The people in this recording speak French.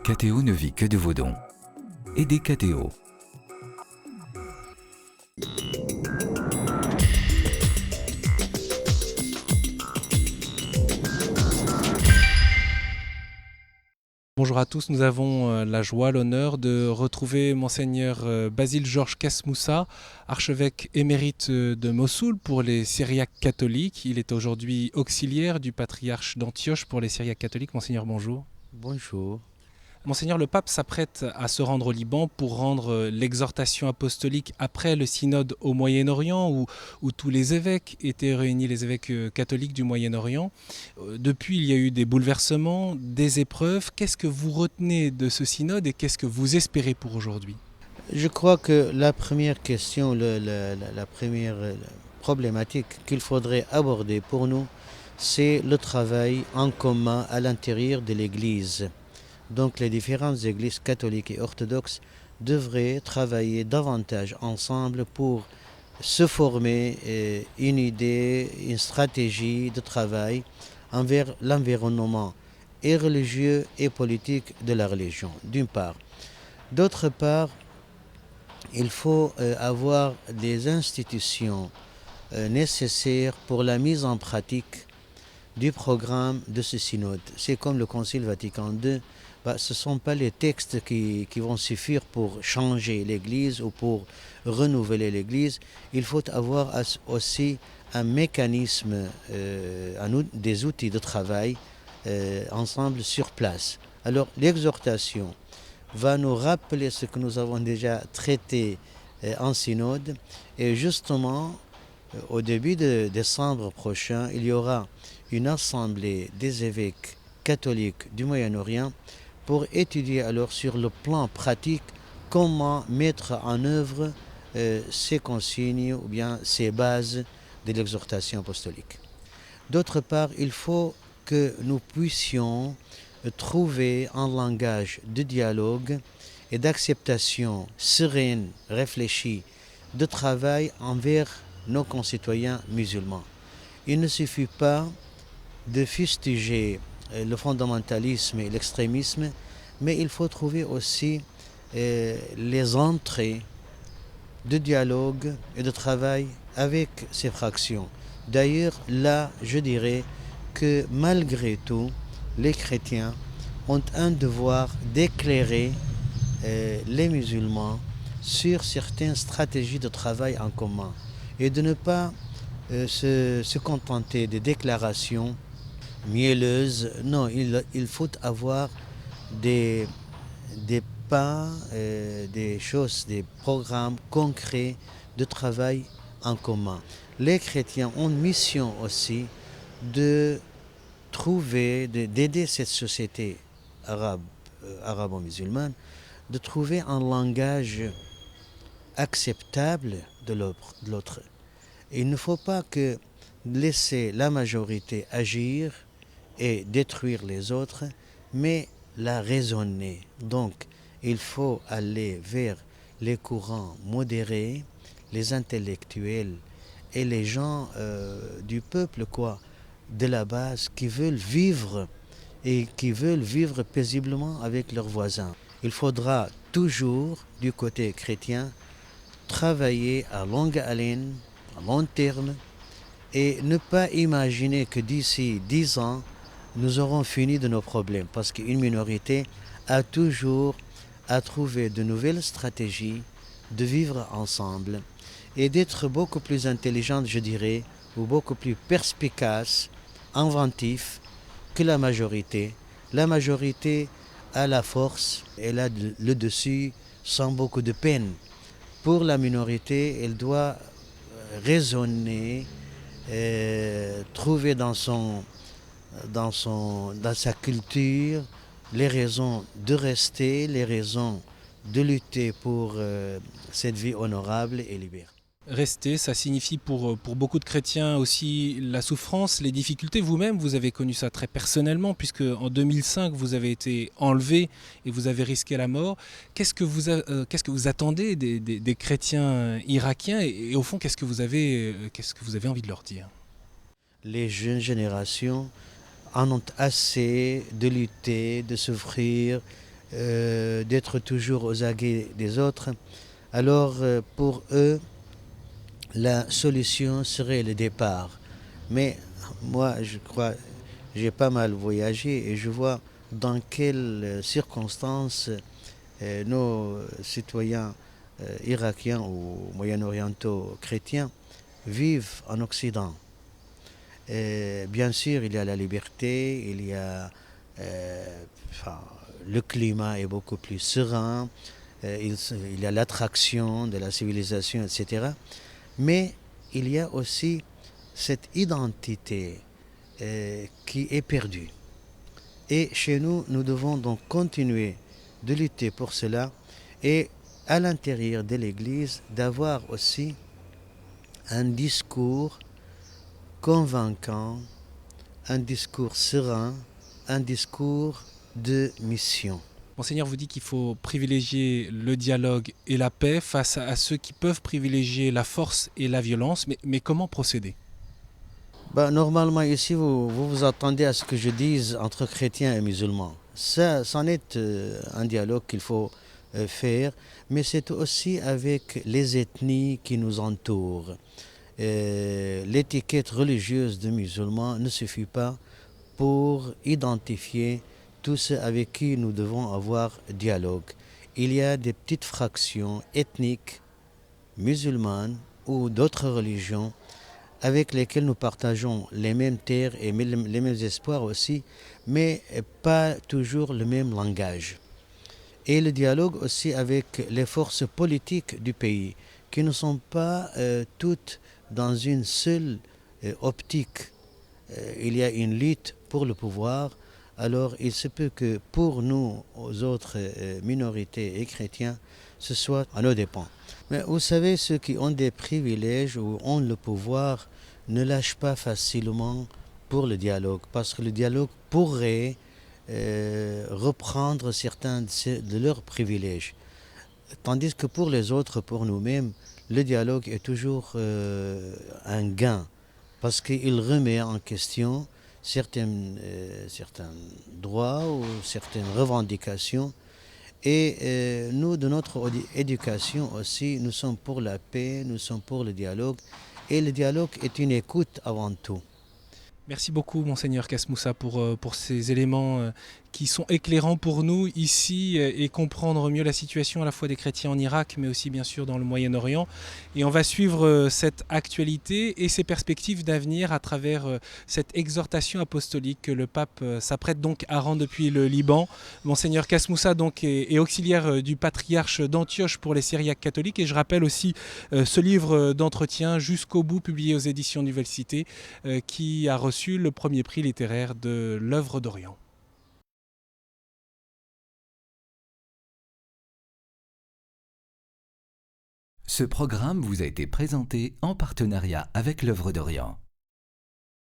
KTO ne vit que de vos dons. Aidez KTO. Bonjour à tous, nous avons la joie, l'honneur de retrouver Monseigneur Basile Georges Kesmoussa, archevêque émérite de Mossoul pour les Syriaques catholiques. Il est aujourd'hui auxiliaire du patriarche d'Antioche pour les Syriaques catholiques. Monseigneur, bonjour. Bonjour. Monseigneur, le pape s'apprête à se rendre au Liban pour rendre l'exhortation apostolique après le synode au Moyen-Orient où tous les évêques étaient réunis, les évêques catholiques du Moyen-Orient. Depuis, il y a eu des bouleversements, des épreuves. Qu'est-ce que vous retenez de ce synode et qu'est-ce que vous espérez pour aujourd'hui ? Je crois que la première question, la première problématique qu'il faudrait aborder pour nous, c'est le travail en commun à l'intérieur de l'Église. Donc les différentes églises catholiques et orthodoxes devraient travailler davantage ensemble pour se former une idée, une stratégie de travail envers l'environnement et religieux et politique de la religion, d'une part. D'autre part, il faut avoir des institutions nécessaires pour la mise en pratique du programme de ce synode. C'est comme le Concile Vatican II. Ce ne sont pas les textes qui vont suffire pour changer l'Église ou pour renouveler l'Église. Il faut avoir aussi un mécanisme, des outils de travail ensemble sur place. Alors l'exhortation va nous rappeler ce que nous avons déjà traité en synode. Et justement, au début de décembre prochain, il y aura une assemblée des évêques catholiques du Moyen-Orient pour étudier alors sur le plan pratique comment mettre en œuvre ces consignes ou bien ces bases de l'exhortation apostolique. D'autre part, il faut que nous puissions trouver un langage de dialogue et d'acceptation sereine, réfléchie, de travail envers nos concitoyens musulmans. Il ne suffit pas de fustiger le fondamentalisme et l'extrémisme, mais il faut trouver aussi les entrées de dialogue et de travail avec ces fractions. D'ailleurs, là, je dirais que malgré tout, les chrétiens ont un devoir d'éclairer les musulmans sur certaines stratégies de travail en commun et de ne pas se contenter des déclarations mielleuse. Non, il faut avoir des pas, des choses, des programmes concrets de travail en commun. Les chrétiens ont une mission aussi de trouver, d'aider cette société arabo-musulmane, de trouver un langage acceptable de l'autre. Il ne faut pas que laisser la majorité agir et détruire les autres, mais la raisonner. Donc, il faut aller vers les courants modérés, les intellectuels et les gens du peuple, de la base, qui veulent vivre et qui veulent vivre paisiblement avec leurs voisins. Il faudra toujours, du côté chrétien, travailler à longue haleine, à long terme, et ne pas imaginer que d'ici 10 ans, nous aurons fini de nos problèmes, parce qu'une minorité a toujours à trouver de nouvelles stratégies de vivre ensemble et d'être beaucoup plus intelligente, je dirais, ou beaucoup plus perspicace, inventif que la majorité. La majorité a la force, elle a le dessus sans beaucoup de peine. Pour la minorité, elle doit raisonner, trouver dans sa culture les raisons de rester, les raisons de lutter pour cette vie honorable et libre. Rester, ça signifie pour beaucoup de chrétiens aussi la souffrance, les difficultés. Vous-même, vous avez connu ça très personnellement, puisque en 2005, vous avez été enlevé et vous avez risqué la mort. Qu'est-ce que vous attendez des chrétiens irakiens et au fond, qu'est-ce que vous avez envie de leur dire ? Les jeunes générations en ont assez de lutter, de souffrir, d'être toujours aux aguets des autres. Alors pour eux, la solution serait le départ. Mais moi, je crois, j'ai pas mal voyagé et je vois dans quelles circonstances nos citoyens irakiens ou moyen-orientaux chrétiens vivent en Occident. Et bien sûr, il y a la liberté, enfin, le climat est beaucoup plus serein, il y a l'attraction de la civilisation, etc. Mais il y a aussi cette identité qui est perdue. Et chez nous, nous devons donc continuer de lutter pour cela et à l'intérieur de l'Église d'avoir aussi un discours convaincant, un discours serein, un discours de mission. Monseigneur vous dit qu'il faut privilégier le dialogue et la paix face à ceux qui peuvent privilégier la force et la violence, mais comment procéder? Normalement, ici, vous attendez à ce que je dise entre chrétiens et musulmans. Ça, c'en est un dialogue qu'il faut faire, mais c'est aussi avec les ethnies qui nous entourent. L'étiquette religieuse de musulmans ne suffit pas pour identifier tous ceux avec qui nous devons avoir dialogue. Il y a des petites fractions ethniques musulmanes ou d'autres religions avec lesquelles nous partageons les mêmes terres et les mêmes espoirs aussi, mais pas toujours le même langage. Et le dialogue aussi avec les forces politiques du pays, qui ne sont pas toutes dans une seule optique. Il y a une lutte pour le pouvoir, alors il se peut que pour nous, aux autres minorités et chrétiens, ce soit à nos dépens. Mais vous savez, ceux qui ont des privilèges ou ont le pouvoir ne lâchent pas facilement pour le dialogue, parce que le dialogue pourrait reprendre certains de leurs privilèges. Tandis que pour les autres, pour nous-mêmes, le dialogue est toujours un gain, parce qu'il remet en question certains droits ou certaines revendications. Et nous, de notre éducation aussi, nous sommes pour la paix, nous sommes pour le dialogue. Et le dialogue est une écoute avant tout. Merci beaucoup, Monseigneur Kasmoussa, pour ces éléments qui sont éclairants pour nous ici et comprendre mieux la situation à la fois des chrétiens en Irak, mais aussi bien sûr dans le Moyen-Orient. Et on va suivre cette actualité et ces perspectives d'avenir à travers cette exhortation apostolique que le pape s'apprête donc à rendre depuis le Liban. Monseigneur Kasmoussa donc est auxiliaire du patriarche d'Antioche pour les Syriaques catholiques. Et je rappelle aussi ce livre d'entretien Jusqu'au bout, publié aux éditions Nouvelle Cité, qui a reçu le premier prix littéraire de l'œuvre d'Orient. Ce programme vous a été présenté en partenariat avec l'œuvre d'Orient.